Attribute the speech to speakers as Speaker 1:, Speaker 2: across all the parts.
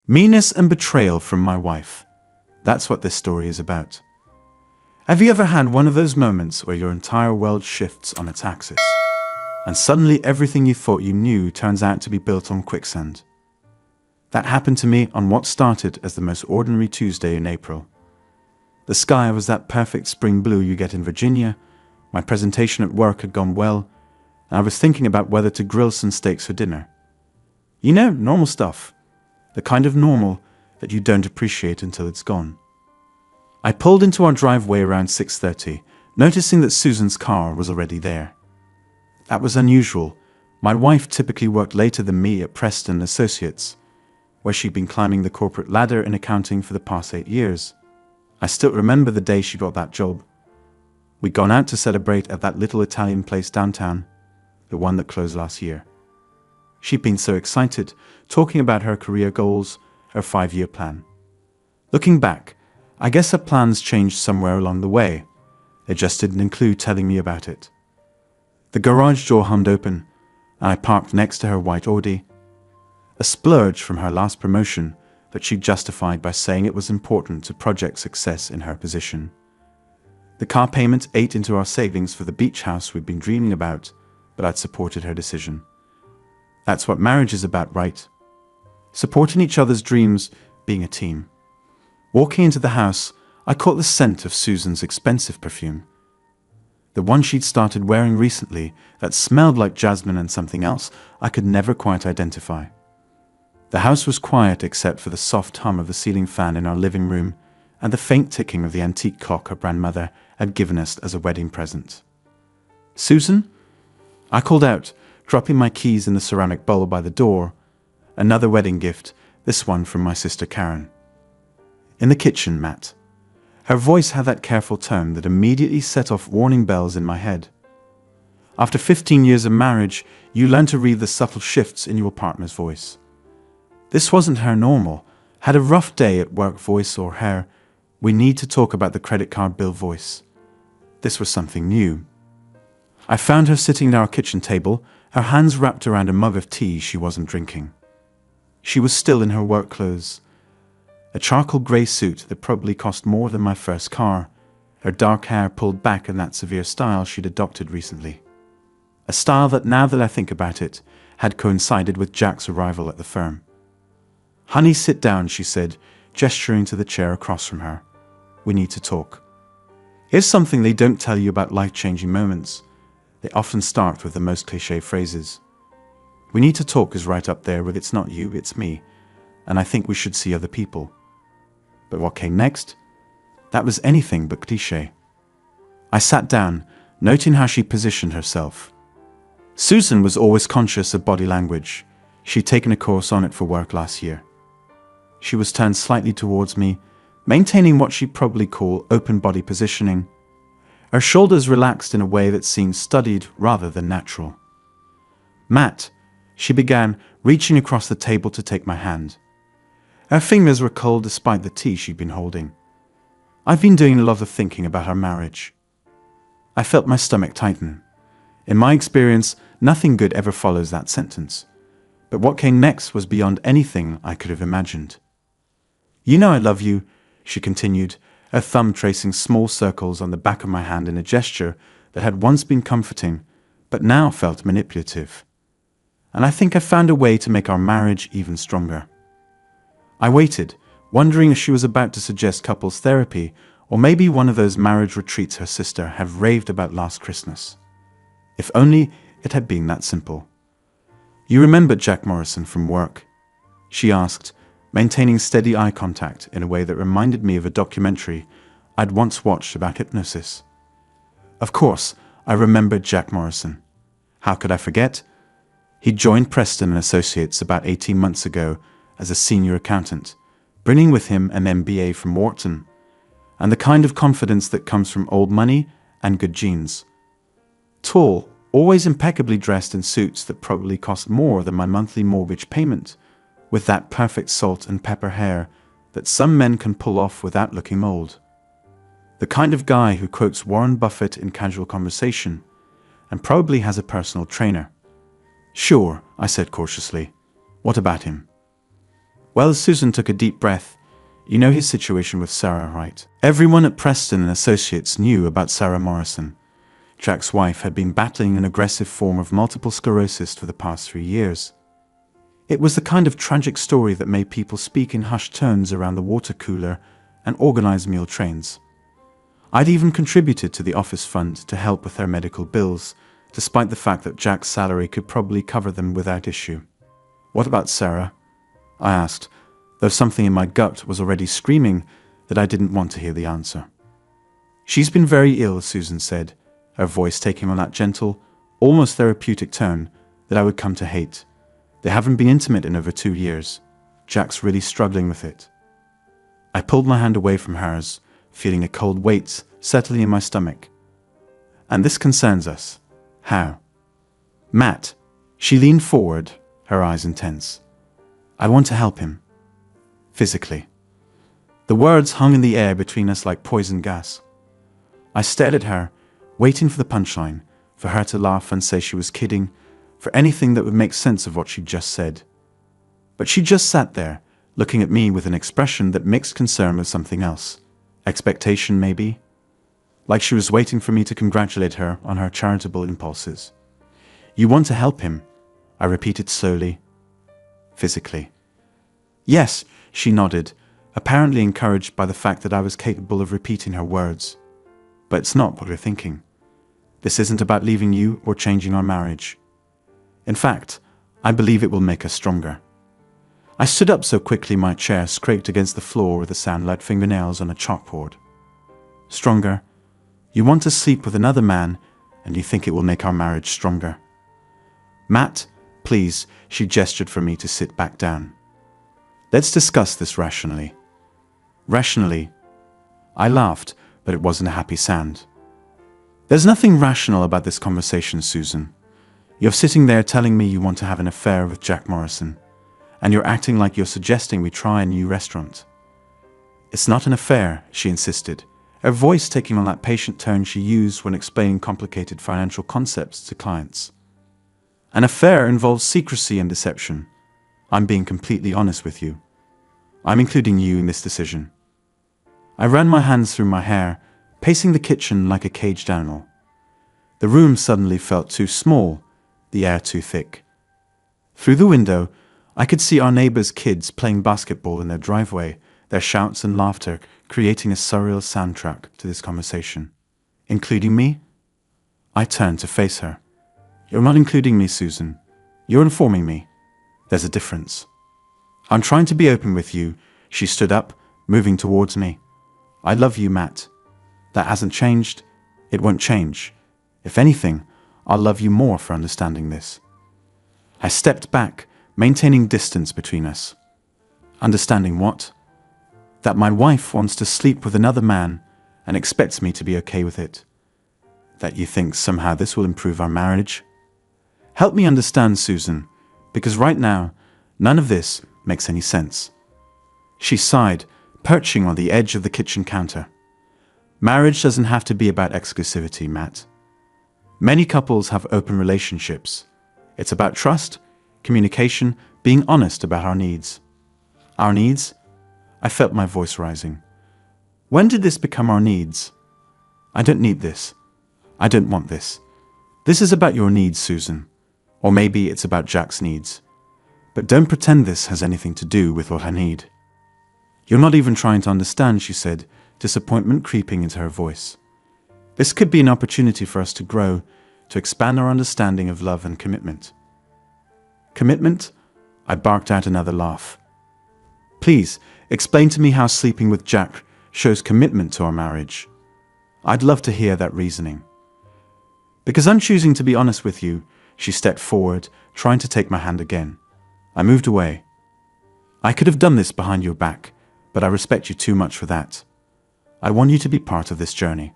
Speaker 1: Meanness and betrayal from my wife. That's what this story is about. Have you ever had one of those moments where your entire world shifts on its axis, and suddenly everything you thought you knew turns out to be built on quicksand? That happened to me on what started as the most ordinary Tuesday in April. The sky was that perfect spring blue you get in Virginia, my presentation at work had gone well, and I was thinking about whether to grill some steaks for dinner. You know, normal stuff. The kind of normal that you don't appreciate until it's gone. I pulled into our driveway around 6:30, noticing that Susan's car was already there. That was unusual. My wife typically worked later than me at Preston Associates, where she'd been climbing the corporate ladder in accounting for the past 8 years. I still remember the day she got that job. We'd gone out to celebrate at that little Italian place downtown, the one that closed last year. She'd been so excited, talking about her career goals, her 5-year plan. Looking back, I guess her plans changed somewhere along the way. They just didn't include telling me about it. The garage door hummed open, and I parked next to her white Audi. A splurge from her last promotion that she justified by saying it was important to project success in her position. The car payment ate into our savings for the beach house we'd been dreaming about, but I'd supported her decision. That's what marriage is about, right? Supporting each other's dreams, being a team. Walking into the house, I caught the scent of Susan's expensive perfume. The one she'd started wearing recently that smelled like jasmine and something else I could never quite identify. The house was quiet except for the soft hum of the ceiling fan in our living room and the faint ticking of the antique clock her grandmother had given us as a wedding present. "Susan?" I called out, dropping my keys in the ceramic bowl by the door. Another wedding gift, this one from my sister Karen. "In the kitchen, Matt." Her voice had that careful tone that immediately set off warning bells in my head. After 15 years of marriage, you learn to read the subtle shifts in your partner's voice. This wasn't her normal, had a rough day at work voice or her, "we need to talk about the credit card bill" voice. This was something new. I found her sitting at our kitchen table, her hands wrapped around a mug of tea she wasn't drinking. She was still in her work clothes. A charcoal grey suit that probably cost more than my first car, her dark hair pulled back in that severe style she'd adopted recently. A style that, now that I think about it, had coincided with Jack's arrival at the firm. "Honey, sit down," she said, gesturing to the chair across from her. "We need to talk. Here's something they don't tell you about life-changing moments. They often start with the most cliché phrases. We need to talk is right up there with it's not you, it's me, and I think we should see other people." But what came next? That was anything but cliché. I sat down, noting how she positioned herself. Susan was always conscious of body language. She'd taken a course on it for work last year. She was turned slightly towards me, maintaining what she'd probably call open body positioning. Her shoulders relaxed in a way that seemed studied rather than natural. "Matt," she began, reaching across the table to take my hand. Her fingers were cold despite the tea she'd been holding. "I've been doing a lot of thinking about our marriage." I felt my stomach tighten. In my experience, nothing good ever follows that sentence. But what came next was beyond anything I could have imagined. "You know I love you," she continued, her thumb tracing small circles on the back of my hand in a gesture that had once been comforting, but now felt manipulative. "And I think I found a way to make our marriage even stronger." I waited, wondering if she was about to suggest couples therapy, or maybe one of those marriage retreats her sister had raved about last Christmas. If only it had been that simple. "You remember Jack Morrison from work?" she asked, maintaining steady eye contact in a way that reminded me of a documentary I'd once watched about hypnosis. Of course, I remembered Jack Morrison. How could I forget? He joined Preston Associates about 18 months ago as a senior accountant, bringing with him an MBA from Wharton, and the kind of confidence that comes from old money and good genes. Tall, always impeccably dressed in suits that probably cost more than my monthly mortgage payment, with that perfect salt and pepper hair that some men can pull off without looking old. The kind of guy who quotes Warren Buffett in casual conversation, and probably has a personal trainer. "Sure," I said cautiously. "What about him?" Well, Susan took a deep breath. You know his situation with Sarah, right? Everyone at Preston and Associates knew about Sarah Morrison. Jack's wife had been battling an aggressive form of multiple sclerosis for the past 3 years. It was the kind of tragic story that made people speak in hushed tones around the water cooler and organize meal trains. I'd even contributed to the office fund to help with her medical bills, despite the fact that Jack's salary could probably cover them without issue. What about Sarah? I asked, though something in my gut was already screaming that I didn't want to hear the answer. She's been very ill, Susan said, her voice taking on that gentle, almost therapeutic tone that I would come to hate. They haven't been intimate in over 2 years. Jack's really struggling with it. I pulled my hand away from hers, feeling a cold weight settling in my stomach. And this concerns us. How? Matt, she leaned forward, her eyes intense. I want to help him. Physically. The words hung in the air between us like poison gas. I stared at her, waiting for the punchline, for her to laugh and say she was kidding, for anything that would make sense of what she'd just said. But she just sat there, looking at me with an expression that mixed concern with something else. Expectation, maybe? Like she was waiting for me to congratulate her on her charitable impulses. You want to help him, I repeated slowly. Physically. Yes, she nodded, apparently encouraged by the fact that I was capable of repeating her words. But it's not what we're thinking. This isn't about leaving you or changing our marriage. In fact, I believe it will make us stronger. I stood up so quickly my chair scraped against the floor with the sound like fingernails on a chalkboard. Stronger? You want to sleep with another man, and you think it will make our marriage stronger. Matt, please, she gestured for me to sit back down. Let's discuss this rationally. Rationally? I laughed, but it wasn't a happy sound. There's nothing rational about this conversation, Susan. You're sitting there telling me you want to have an affair with Jack Morrison, and you're acting like you're suggesting we try a new restaurant. It's not an affair, she insisted, her voice taking on that patient tone she used when explaining complicated financial concepts to clients. An affair involves secrecy and deception. I'm being completely honest with you. I'm including you in this decision. I ran my hands through my hair, pacing the kitchen like a caged animal. The room suddenly felt too small, the air too thick. Through the window, I could see our neighbors' kids playing basketball in their driveway, their shouts and laughter creating a surreal soundtrack to this conversation. Including me? I turned to face her. You're not including me, Susan. You're informing me. There's a difference. I'm trying to be open with you. She stood up, moving towards me. I love you, Matt. That hasn't changed. It won't change. If anything, I'll love you more for understanding this. I stepped back, maintaining distance between us. Understanding what? That my wife wants to sleep with another man and expects me to be okay with it. That you think somehow this will improve our marriage? Help me understand, Susan, because right now, none of this makes any sense. She sighed, perching on the edge of the kitchen counter. Marriage doesn't have to be about exclusivity, Matt. Many couples have open relationships. It's about trust, communication, being honest about our needs. Our needs? I felt my voice rising. When did this become our needs? I don't need this. I don't want this. This is about your needs, Susan. Or maybe it's about Jack's needs. But don't pretend this has anything to do with what I need. You're not even trying to understand, she said, disappointment creeping into her voice. This could be an opportunity for us to grow, to expand our understanding of love and commitment. Commitment? I barked out another laugh. Please, explain to me how sleeping with Jack shows commitment to our marriage. I'd love to hear that reasoning. Because I'm choosing to be honest with you, she stepped forward, trying to take my hand again. I moved away. I could have done this behind your back, but I respect you too much for that. I want you to be part of this journey.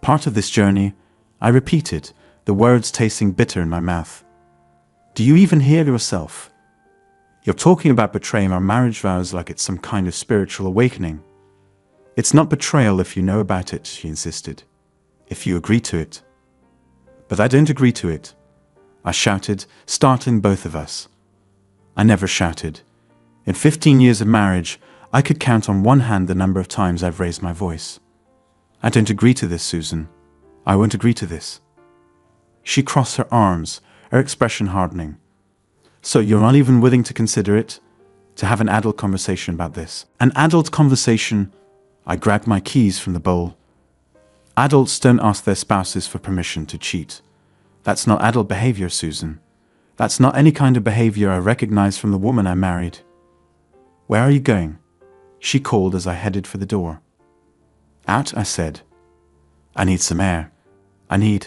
Speaker 1: Part of this journey? I repeated, the words tasting bitter in my mouth. Do you even hear yourself? You're talking about betraying our marriage vows like it's some kind of spiritual awakening. It's not betrayal if you know about it, she insisted. If you agree to it. But I don't agree to it. I shouted, startling both of us. I never shouted. In 15 years of marriage, I could count on one hand the number of times I've raised my voice. I don't agree to this, Susan. I won't agree to this. She crossed her arms, her expression hardening. So you're not even willing to consider it? To have an adult conversation about this? An adult conversation? I grabbed my keys from the bowl. Adults don't ask their spouses for permission to cheat. That's not adult behavior, Susan. That's not any kind of behavior I recognize from the woman I married. Where are you going? She called as I headed for the door. Out, I said. I need some air. I need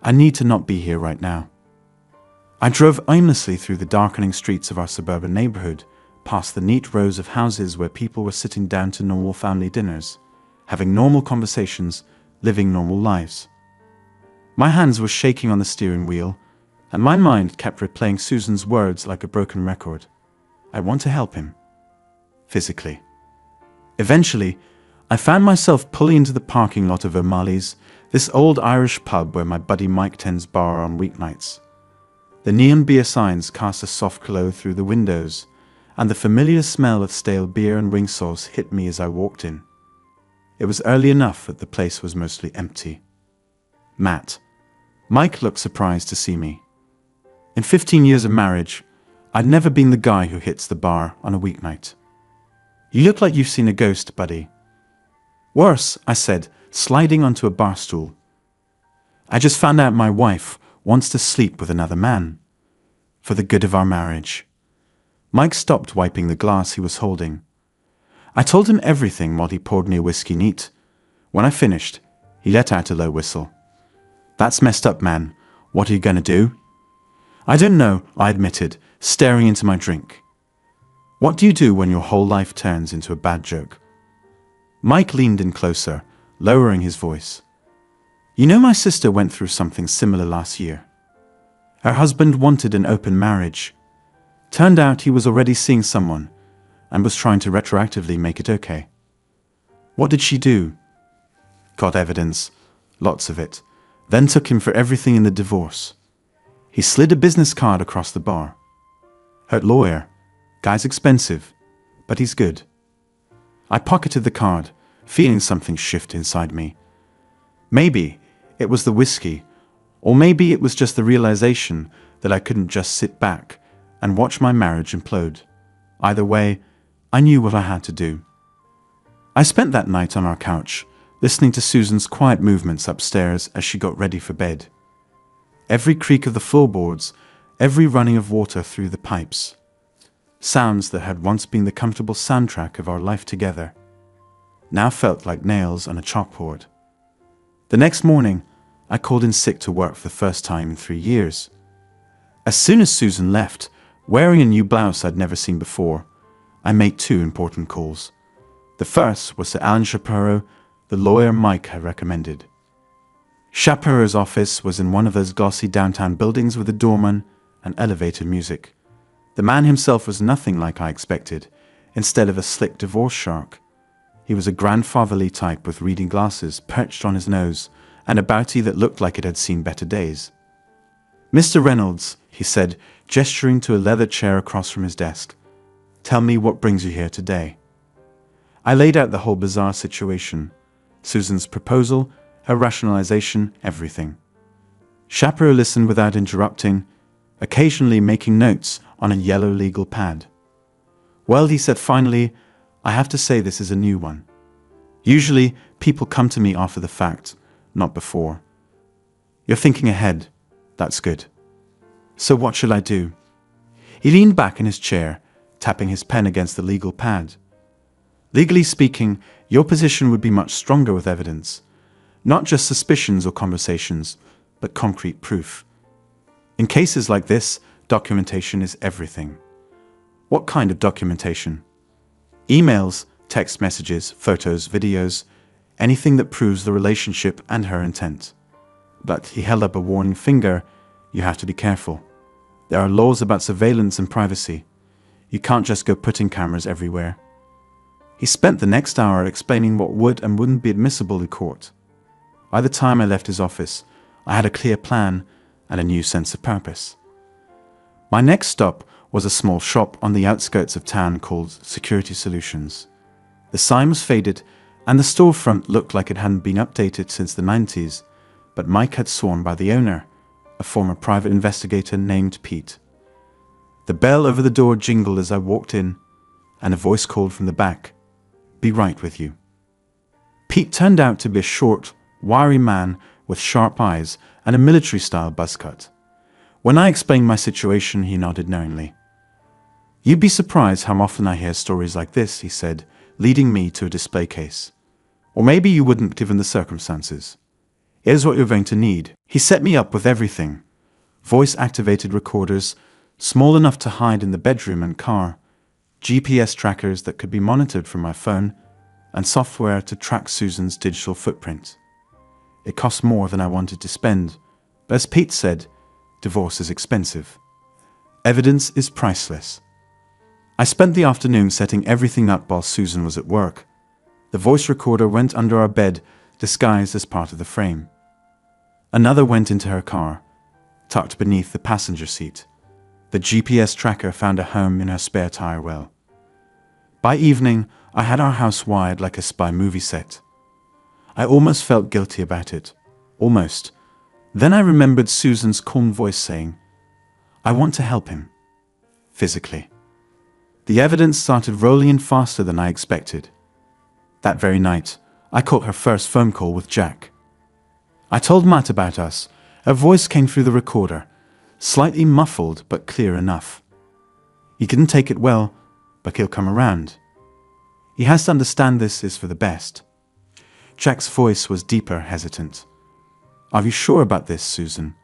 Speaker 1: to not be here right now. I drove aimlessly through the darkening streets of our suburban neighborhood, past the neat rows of houses where people were sitting down to normal family dinners, having normal conversations, living normal lives. My hands were shaking on the steering wheel, and my mind kept replaying Susan's words like a broken record. I want to help him. Physically. Eventually, I found myself pulling into the parking lot of O'Malley's, this old Irish pub where my buddy Mike tends bar on weeknights. The neon beer signs cast a soft glow through the windows, and the familiar smell of stale beer and wing sauce hit me as I walked in. It was early enough that the place was mostly empty. Matt. Mike looked surprised to see me. In 15 years of marriage, I'd never been the guy who hits the bar on a weeknight. You look like you've seen a ghost, buddy. Worse, I said, sliding onto a bar stool. I just found out my wife wants to sleep with another man. For the good of our marriage. Mike stopped wiping the glass he was holding. I told him everything while he poured me a whiskey neat. When I finished, he let out a low whistle. That's messed up, man. What are you going to do? I don't know, I admitted, staring into my drink. What do you do when your whole life turns into a bad joke? Mike leaned in closer, lowering his voice. You know, my sister went through something similar last year. Her husband wanted an open marriage. Turned out he was already seeing someone and was trying to retroactively make it okay. What did she do? Got evidence, lots of it, then took him for everything in the divorce. He slid a business card across the bar. Her lawyer. Guy's expensive, but he's good. I pocketed the card, feeling something shift inside me. Maybe it was the whiskey, or maybe it was just the realization that I couldn't just sit back and watch my marriage implode. Either way, I knew what I had to do. I spent that night on our couch, listening to Susan's quiet movements upstairs as she got ready for bed. Every creak of the floorboards, every running of water through the pipes. Sounds that had once been the comfortable soundtrack of our life together, now felt like nails on a chalkboard. The next morning, I called in sick to work for the first time in 3 years. As soon as Susan left, wearing a new blouse I'd never seen before, I made 2 important calls. The first was to Alan Shapiro, the lawyer Mike had recommended. Shapiro's office was in one of those glossy downtown buildings with a doorman and elevator music. The man himself was nothing like I expected. Instead of a slick divorce shark, he was a grandfatherly type with reading glasses perched on his nose and a bouty that looked like it had seen better days. Mr. Reynolds, he said, gesturing to a leather chair across from his desk. Tell me what brings you here today. I laid out the whole bizarre situation. Susan's proposal, her rationalization, everything. Shapiro listened without interrupting, occasionally making notes on a yellow legal pad. Well, he said finally, I have to say this is a new one. Usually, people come to me after the fact, not before. You're thinking ahead. That's good. So what shall I do? He leaned back in his chair, tapping his pen against the legal pad. Legally speaking, your position would be much stronger with evidence. Not just suspicions or conversations, but concrete proof. In cases like this, documentation is everything. What kind of documentation? Emails, text messages, photos, videos, anything that proves the relationship and her intent. But he held up a warning finger. You have to be careful. There are laws about surveillance and privacy. You can't just go putting cameras everywhere. He spent the next hour explaining what would and wouldn't be admissible in court. By the time I left his office, I had a clear plan and a new sense of purpose. My next stop was a small shop on the outskirts of town called Security Solutions. The sign was faded, and the storefront looked like it hadn't been updated since the 90s, but Mike had sworn by the owner, a former private investigator named Pete. The bell over the door jingled as I walked in, and a voice called from the back, "Be right with you." Pete turned out to be a short, wiry man with sharp eyes and a military-style buzz cut. When I explained my situation, he nodded knowingly. "You'd be surprised how often I hear stories like this," he said, leading me to a display case. "Or maybe you wouldn't given the circumstances. Here's what you're going to need." He set me up with everything. Voice-activated recorders, small enough to hide in the bedroom and car, GPS trackers that could be monitored from my phone, and software to track Susan's digital footprint. It cost more than I wanted to spend, but as Pete said, divorce is expensive. Evidence is priceless. I spent the afternoon setting everything up while Susan was at work. The voice recorder went under our bed, disguised as part of the frame. Another went into her car, tucked beneath the passenger seat. The GPS tracker found a home in her spare tire well. By evening, I had our house wired like a spy movie set. I almost felt guilty about it. Almost. Then I remembered Susan's calm voice saying, "I want to help him." Physically. The evidence started rolling in faster than I expected. That very night, I caught her first phone call with Jack. I told Matt about us. Her voice came through the recorder, slightly muffled but clear enough. He couldn't take it well, but he'll come around. He has to understand this is for the best. Jack's voice was deeper, hesitant. "Are you sure about this, Susan?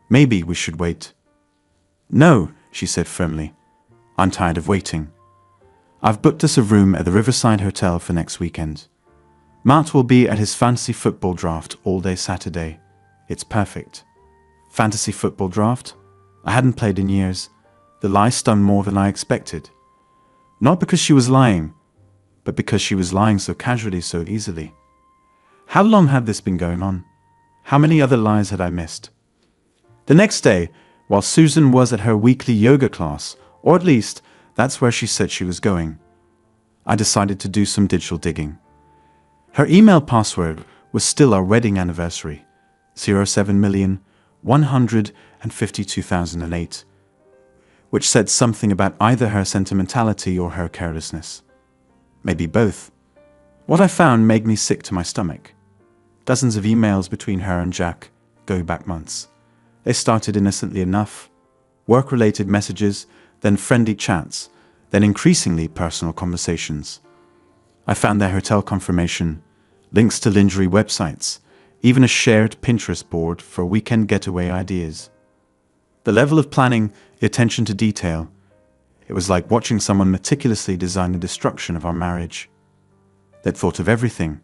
Speaker 1: Maybe we should wait." "No," she said firmly. "I'm tired of waiting. I've booked us a room at the Riverside Hotel for next weekend. Matt will be at his fantasy football draft all day Saturday. It's perfect." Fantasy football draft? I hadn't played in years. The lie stung more than I expected. Not because she was lying, but because she was lying so casually, so easily. How long had this been going on? How many other lies had I missed? The next day, while Susan was at her weekly yoga class, or at least that's where she said she was going, I decided to do some digital digging. Her email password was still our wedding anniversary, 07,152,008, which said something about either her sentimentality or her carelessness. Maybe both. What I found made me sick to my stomach. Dozens of emails between her and Jack, going back months. They started innocently enough. Work-related messages, then friendly chats, then increasingly personal conversations. I found their hotel confirmation, links to lingerie websites, even a shared Pinterest board for weekend getaway ideas. The level of planning, the attention to detail, it was like watching someone meticulously design the destruction of our marriage. They'd thought of everything,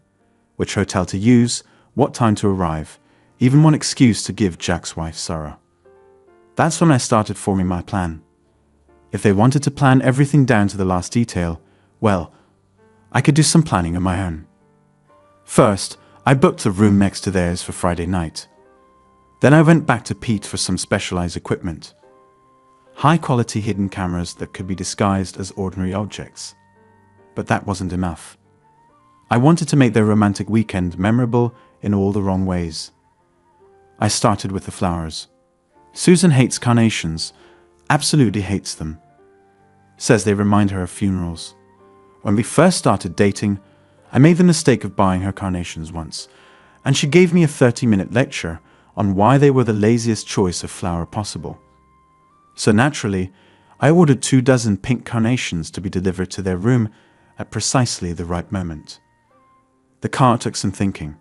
Speaker 1: which hotel to use, what time to arrive, even one excuse to give Jack's wife sorrow. That's when I started forming my plan. If they wanted to plan everything down to the last detail, well, I could do some planning of my own. First, I booked a room next to theirs for Friday night. Then I went back to Pete for some specialized equipment. High-quality hidden cameras that could be disguised as ordinary objects. But that wasn't enough. I wanted to make their romantic weekend memorable in all the wrong ways. I started with the flowers. Susan hates carnations, absolutely hates them. Says they remind her of funerals. When we first started dating, I made the mistake of buying her carnations once, and she gave me a 30-minute lecture on why they were the laziest choice of flower possible. So naturally, I ordered 24 pink carnations to be delivered to their room at precisely the right moment. The car took some thinking.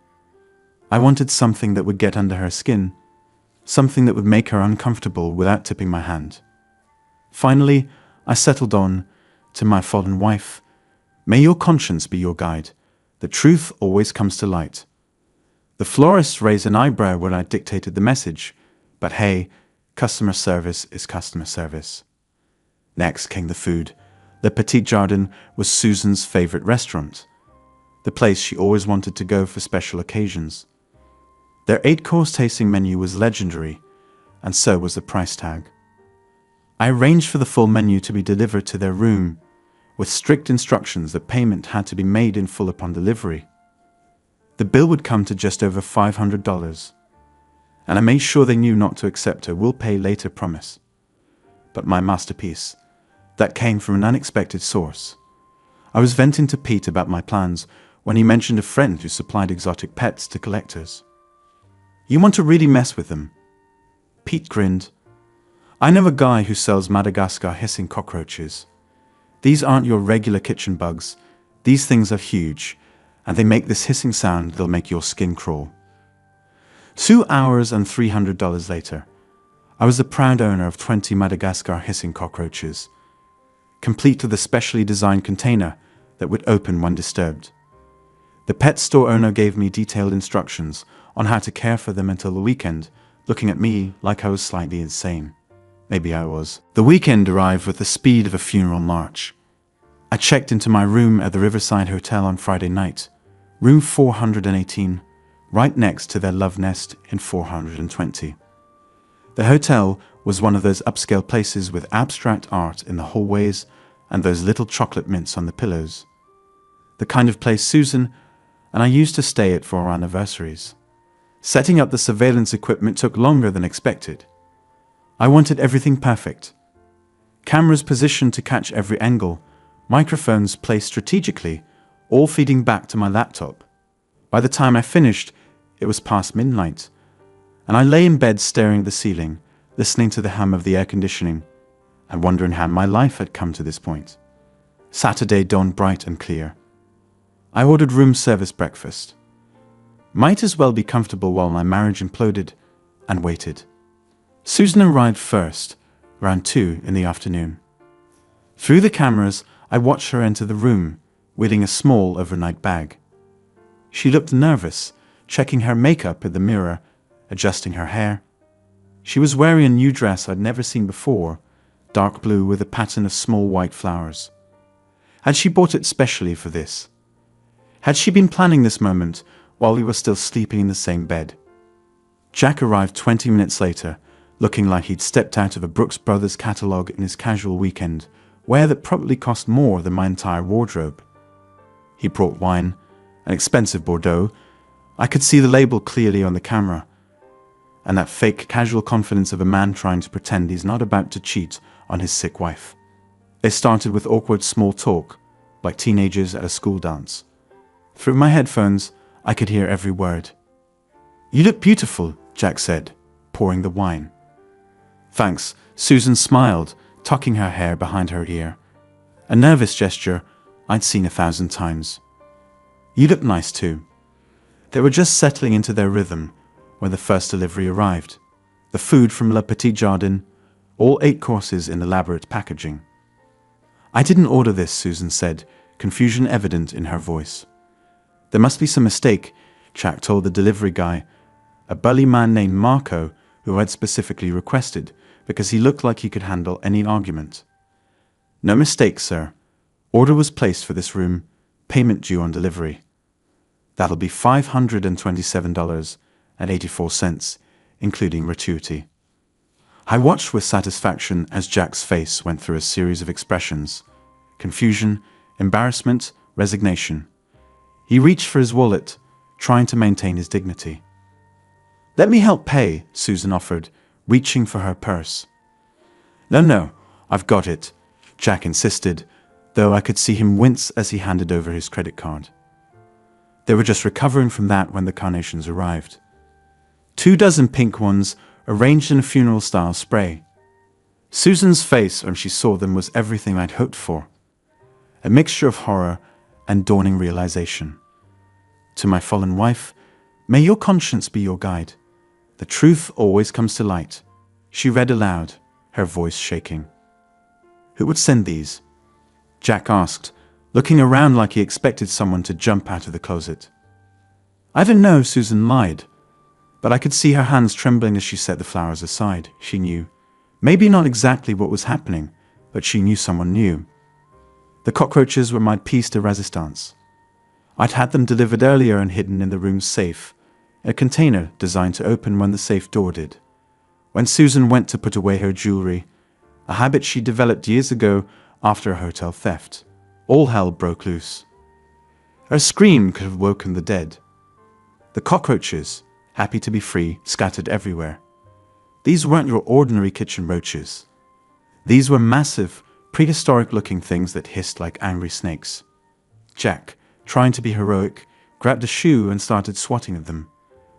Speaker 1: I wanted something that would get under her skin, something that would make her uncomfortable without tipping my hand. Finally, I settled on, to my fallen wife, "May your conscience be your guide. The truth always comes to light." The florist raised an eyebrow when I dictated the message, but hey, customer service is customer service. Next came the food. Le Petit Jardin was Susan's favorite restaurant, the place she always wanted to go for special occasions. Their 8-course tasting menu was legendary, and so was the price tag. I arranged for the full menu to be delivered to their room, with strict instructions that payment had to be made in full upon delivery. The bill would come to just over $500, and I made sure they knew not to accept a "will pay later" promise. But my masterpiece, that came from an unexpected source. I was venting to Pete about my plans when he mentioned a friend who supplied exotic pets to collectors. "You want to really mess with them?" Pete grinned. "I know a guy who sells Madagascar hissing cockroaches. These aren't your regular kitchen bugs. These things are huge, and they make this hissing sound that'll make your skin crawl." 2 hours and $300 later, I was the proud owner of 20 Madagascar hissing cockroaches, complete with a specially designed container that would open when disturbed. The pet store owner gave me detailed instructions on how to care for them until the weekend, looking at me like I was slightly insane. Maybe I was. The weekend arrived with the speed of a funeral march. I checked into my room at the Riverside Hotel on Friday night, room 418, right next to their love nest in 420. The hotel was one of those upscale places with abstract art in the hallways and those little chocolate mints on the pillows. The kind of place Susan and I used to stay at for our anniversaries. Setting up the surveillance equipment took longer than expected. I wanted everything perfect. Cameras positioned to catch every angle, microphones placed strategically, all feeding back to my laptop. By the time I finished, it was past midnight, and I lay in bed staring at the ceiling, listening to the hum of the air conditioning, and wondering how my life had come to this point. Saturday dawned bright and clear. I ordered room service breakfast. Might as well be comfortable while my marriage imploded, and waited. Susan arrived first, around 2 in the afternoon. Through the cameras, I watched her enter the room, wheeling a small overnight bag. She looked nervous, checking her makeup in the mirror, adjusting her hair. She was wearing a new dress I'd never seen before, dark blue with a pattern of small white flowers. Had she bought it specially for this? Had she been planning this moment while we were still sleeping in the same bed? Jack arrived 20 minutes later, looking like he'd stepped out of a Brooks Brothers catalogue in his casual weekend, wear that probably cost more than my entire wardrobe. He brought wine, an expensive Bordeaux. I could see the label clearly on the camera, and that fake casual confidence of a man trying to pretend he's not about to cheat on his sick wife. They started with awkward small talk, like teenagers at a school dance. Through my headphones, I could hear every word. "You look beautiful," Jack said, pouring the wine. "Thanks," Susan smiled, tucking her hair behind her ear. A nervous gesture I'd seen 1,000 times. "You look nice too." They were just settling into their rhythm when the first delivery arrived. The food from Le Petit Jardin, all 8 courses in elaborate packaging. "I didn't order this," Susan said, confusion evident in her voice. "There must be some mistake," Jack told the delivery guy, a burly man named Marco who had specifically requested, because he looked like he could handle any argument. "No mistake, sir. Order was placed for this room, payment due on delivery. That'll be $527.84, including gratuity." I watched with satisfaction as Jack's face went through a series of expressions: confusion, embarrassment, resignation. He reached for his wallet, trying to maintain his dignity. "Let me help pay," Susan offered, reaching for her purse. No, I've got it," Jack insisted, though I could see him wince as he handed over his credit card. They were just recovering from that when the carnations arrived. 24 pink ones arranged in a funeral-style spray. Susan's face when she saw them was everything I'd hoped for. A mixture of horror and dawning realization. "To my fallen wife, may your conscience be your guide. The truth always comes to light," she read aloud, her voice shaking. "Who would send these?" Jack asked, looking around like he expected someone to jump out of the closet. "I don't know," Susan lied, but I could see her hands trembling as she set the flowers aside. She knew. Maybe not exactly what was happening, but she knew someone knew. The cockroaches were my piece de resistance. I'd had them delivered earlier and hidden in the room's safe, a container designed to open when the safe door did. When Susan went to put away her jewelry, a habit she developed years ago after a hotel theft. All hell broke loose. Her scream could have woken the dead. The cockroaches, happy to be free, scattered everywhere. These weren't your ordinary kitchen roaches. These were massive, prehistoric-looking things that hissed like angry snakes. Jack, trying to be heroic, grabbed a shoe and started swatting at them.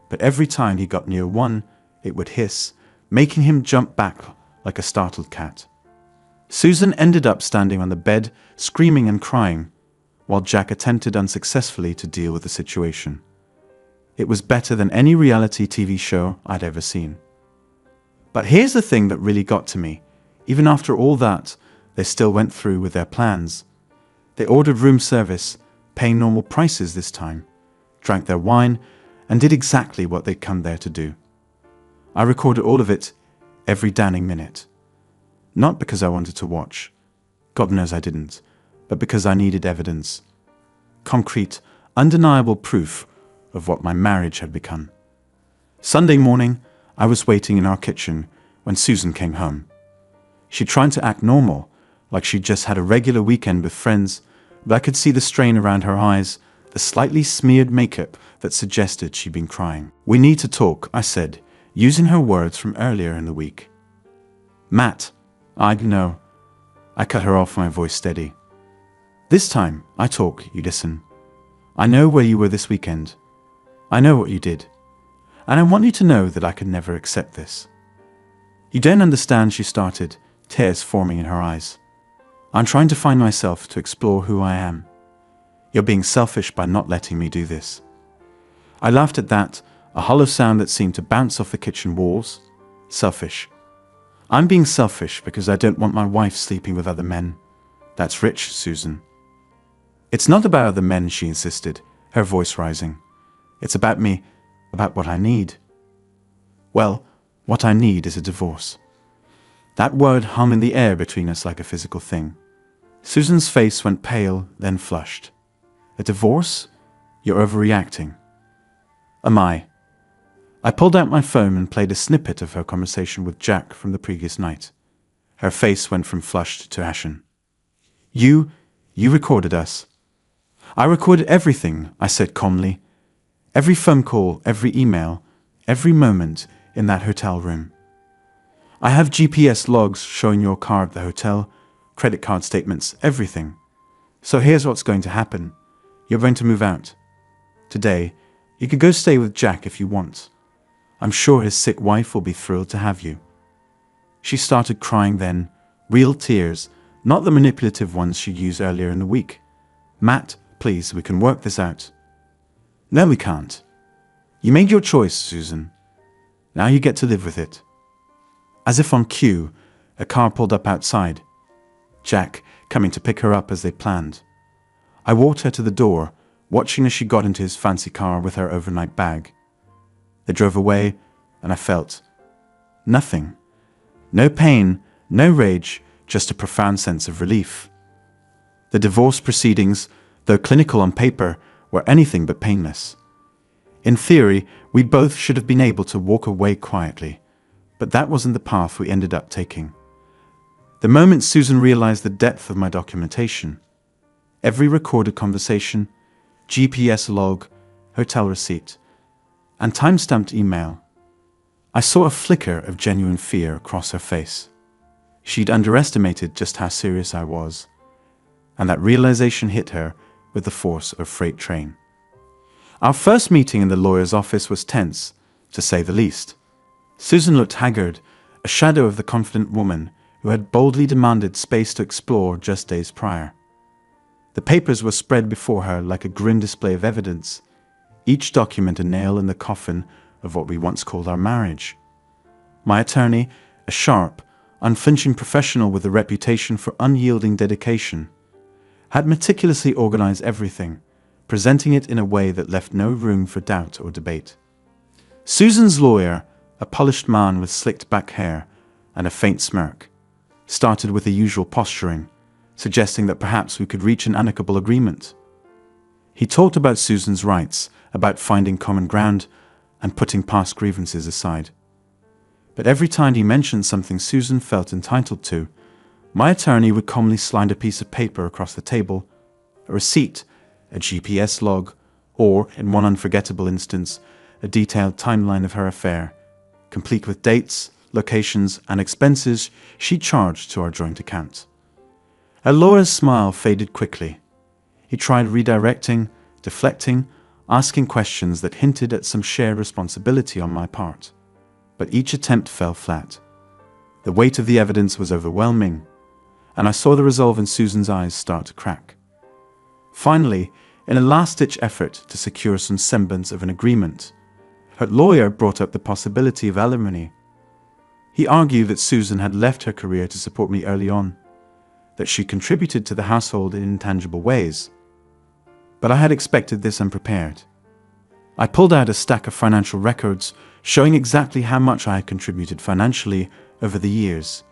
Speaker 1: But every time he got near one, it would hiss, making him jump back like a startled cat. Susan ended up standing on the bed, screaming and crying, while Jack attempted unsuccessfully to deal with the situation. It was better than any reality TV show I'd ever seen. But here's the thing that really got to me. Even after all that, they still went through with their plans. They ordered room service, paying normal prices this time, drank their wine, and did exactly what they'd come there to do. I recorded all of it, every damning minute. Not because I wanted to watch. God knows I didn't. But because I needed evidence. Concrete, undeniable proof of what my marriage had become. Sunday morning, I was waiting in our kitchen when Susan came home. She tried to act normal, like she'd just had a regular weekend with friends, but I could see the strain around her eyes, the slightly smeared makeup that suggested she'd been crying. "We need to talk," I said, using her words from earlier in the week. "Matt, I know." I cut her off, my voice steady. "This time, I talk, you listen. I know where you were this weekend. I know what you did. And I want you to know that I could never accept this." "You don't understand," she started, tears forming in her eyes. "I'm trying to find myself, to explore who I am. You're being selfish by not letting me do this." I laughed at that, a hollow sound that seemed to bounce off the kitchen walls. Selfish. I'm being selfish because I don't want my wife sleeping with other men. That's rich, Susan. "It's not about other men," she insisted, her voice rising. "It's about me, about what I need." "Well, what I need is a divorce." That word hung in the air between us like a physical thing. Susan's face went pale, then flushed. "A divorce? You're overreacting." "Am I?" I pulled out my phone and played a snippet of her conversation with Jack from the previous night. Her face went from flushed to ashen. You recorded us." "I recorded everything," I said calmly. "Every phone call, every email, every moment in that hotel room. I have GPS logs showing your car at the hotel, credit card statements, everything. So here's what's going to happen. You're going to move out. Today, you could go stay with Jack if you want. I'm sure his sick wife will be thrilled to have you." She started crying then, real tears, not the manipulative ones she used earlier in the week. "Matt, please, we can work this out." "No, we can't. You made your choice, Susan. Now you get to live with it." As if on cue, a car pulled up outside. Jack coming to pick her up as they planned. I walked her to the door, watching as she got into his fancy car with her overnight bag. They drove away, and I felt nothing. No pain, no rage, just a profound sense of relief. The divorce proceedings, though clinical on paper, were anything but painless. In theory, we both should have been able to walk away quietly, but that wasn't the path we ended up taking. The moment Susan realized the depth of my documentation, every recorded conversation, GPS log, hotel receipt, and time-stamped email, I saw a flicker of genuine fear across her face. She'd underestimated just how serious I was, and that realization hit her with the force of a freight train. Our first meeting in the lawyer's office was tense, to say the least. Susan looked haggard, a shadow of the confident woman who had boldly demanded space to explore just days prior. The papers were spread before her like a grim display of evidence, each document a nail in the coffin of what we once called our marriage. My attorney, a sharp, unflinching professional with a reputation for unyielding dedication, had meticulously organized everything, presenting it in a way that left no room for doubt or debate. Susan's lawyer, a polished man with slicked back hair and a faint smirk, started with the usual posturing, suggesting that perhaps we could reach an amicable agreement. He talked about Susan's rights, about finding common ground and putting past grievances aside. But every time he mentioned something Susan felt entitled to, My attorney would calmly slide a piece of paper across the table, a receipt, a GPS log, or, in one unforgettable instance, a detailed timeline of her affair, complete with dates, locations, and expenses she charged to our joint account. Her lawyer's smile faded quickly. He tried redirecting, deflecting, asking questions that hinted at some shared responsibility on my part. But each attempt fell flat. The weight of the evidence was overwhelming, and I saw the resolve in Susan's eyes start to crack. Finally, in a last-ditch effort to secure some semblance of an agreement, her lawyer brought up the possibility of alimony. He argued that Susan had left her career to support me early on, that she contributed to the household in intangible ways. But I had expected this unprepared. I pulled out a stack of financial records showing exactly how much I had contributed financially over the years,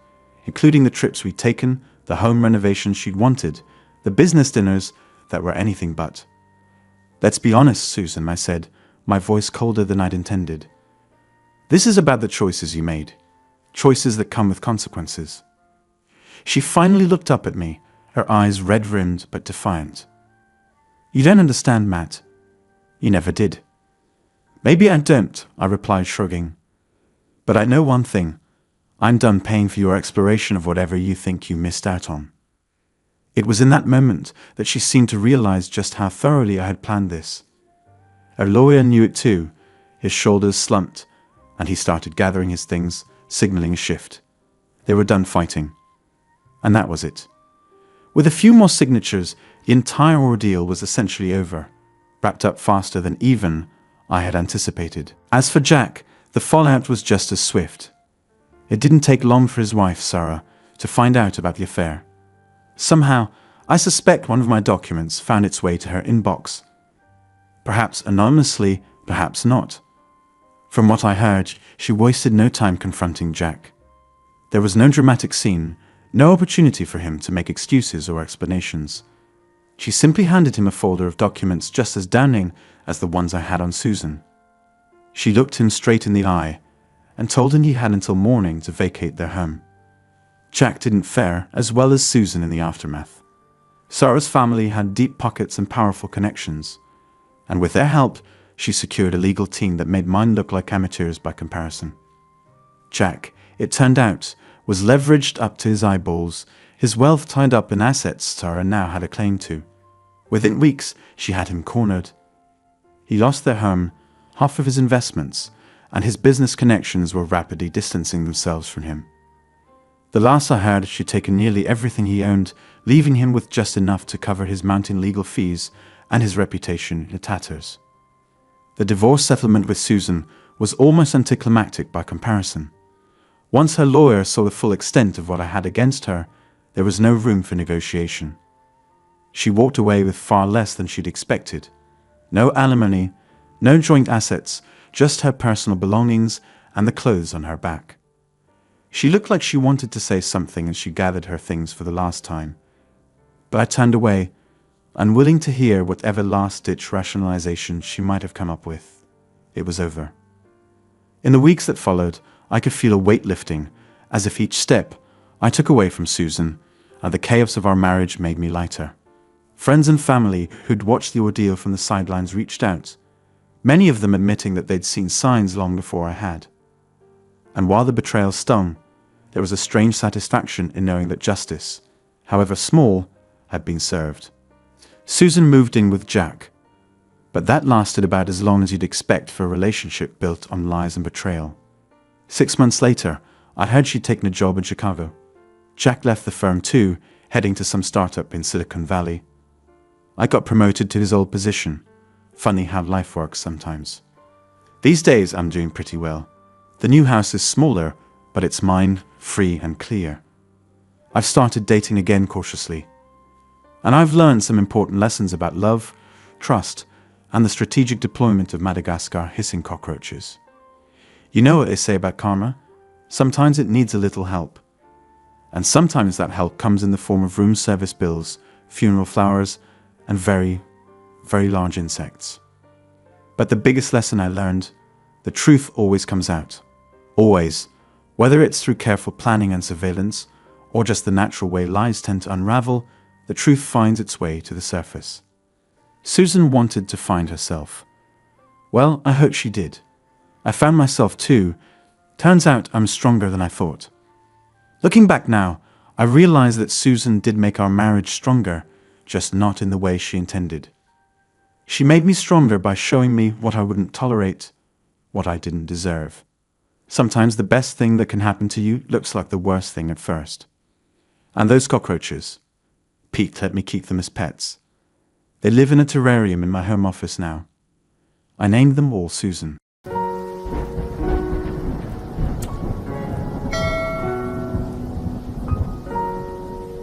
Speaker 1: including the trips we'd taken, the home renovations she'd wanted, the business dinners that were anything but. "Let's be honest, Susan," I said, my voice colder than I'd intended. "This is about the choices you made, choices that come with consequences." She finally looked up at me, her eyes red-rimmed but defiant. "You don't understand, Matt. You never did." "Maybe I don't," I replied, shrugging. "But I know one thing. I'm done paying for your exploration of whatever you think you missed out on." It was in that moment that she seemed to realize just how thoroughly I had planned this. Her lawyer knew it too. His shoulders slumped, and he started gathering his things, signaling a shift. They were done fighting. And that was it. With a few more signatures, the entire ordeal was essentially over, wrapped up faster than even I had anticipated. As for Jack, the fallout was just as swift. It didn't take long for his wife, Sarah, to find out about the affair. Somehow, I suspect one of my documents found its way to her inbox. Perhaps anonymously, perhaps not. From what I heard, she wasted no time confronting Jack. There was no dramatic scene, no opportunity for him to make excuses or explanations. She simply handed him a folder of documents just as damning as the ones I had on Susan. She looked him straight in the eye and told him he had until morning to vacate their home. Jack didn't fare as well as Susan in the aftermath. Sarah's family had deep pockets and powerful connections, and with their help, she secured a legal team that made mine look like amateurs by comparison. Jack, it turned out, was leveraged up to his eyeballs, his wealth tied up in assets Sarah now had a claim to. Within weeks, she had him cornered. He lost their home, half of his investments, and his business connections were rapidly distancing themselves from him. The last I heard, she'd taken nearly everything he owned, leaving him with just enough to cover his mounting legal fees and his reputation in tatters. The divorce settlement with Susan was almost anticlimactic by comparison. Once her lawyer saw the full extent of what I had against her, there was no room for negotiation. She walked away with far less than she'd expected. No alimony, no joint assets, just her personal belongings and the clothes on her back. She looked like she wanted to say something as she gathered her things for the last time. But I turned away, unwilling to hear whatever last-ditch rationalization she might have come up with. It was over. In the weeks that followed, I could feel a weight lifting, as if each step I took away from Susan, and the chaos of our marriage made me lighter. Friends and family who'd watched the ordeal from the sidelines reached out, many of them admitting that they'd seen signs long before I had. And while the betrayal stung, there was a strange satisfaction in knowing that justice, however small, had been served. Susan moved in with Jack, but that lasted about as long as you'd expect for a relationship built on lies and betrayal. 6 months later, I heard she'd taken a job in Chicago. Jack left the firm too, heading to some startup in Silicon Valley. I got promoted to his old position. Funny how life works sometimes. These days I'm doing pretty well. The new house is smaller, but it's mine, free and clear. I've started dating again cautiously. And I've learned some important lessons about love, trust, and the strategic deployment of Madagascar hissing cockroaches. You know what they say about karma? Sometimes it needs a little help. And sometimes that help comes in the form of room service bills, funeral flowers, and very, very large insects. But the biggest lesson I learned, the truth always comes out. Always. Whether it's through careful planning and surveillance, or just the natural way lies tend to unravel, the truth finds its way to the surface. Susan wanted to find herself. Well, I hope she did. I found myself too. Turns out I'm stronger than I thought. Looking back now, I realize that Susan did make our marriage stronger, just not in the way she intended. She made me stronger by showing me what I wouldn't tolerate, what I didn't deserve. Sometimes the best thing that can happen to you looks like the worst thing at first. And those cockroaches. Pete let me keep them as pets. They live in a terrarium in my home office now. I named them all Susan.